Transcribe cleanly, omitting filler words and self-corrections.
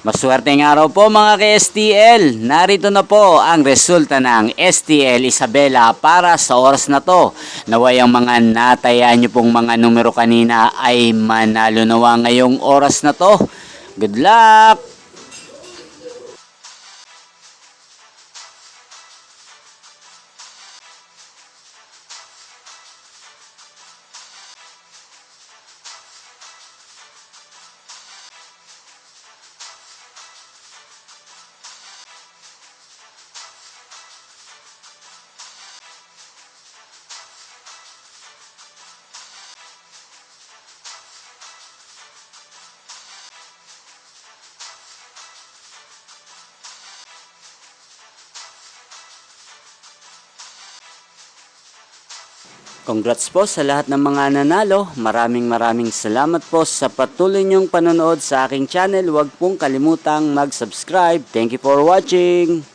Maswerteng araw po mga ka-STL. Narito na po ang resulta ng STL Isabela para sa oras na to. Naway ang mga natayaan nyo pong mga numero kanina ay manalo nawa ngayong oras na to. Good luck! Congrats po sa lahat ng mga nanalo. Maraming salamat po sa patuloy niyong panonood sa aking channel. Huwag pong kalimutang mag-subscribe. Thank you for watching.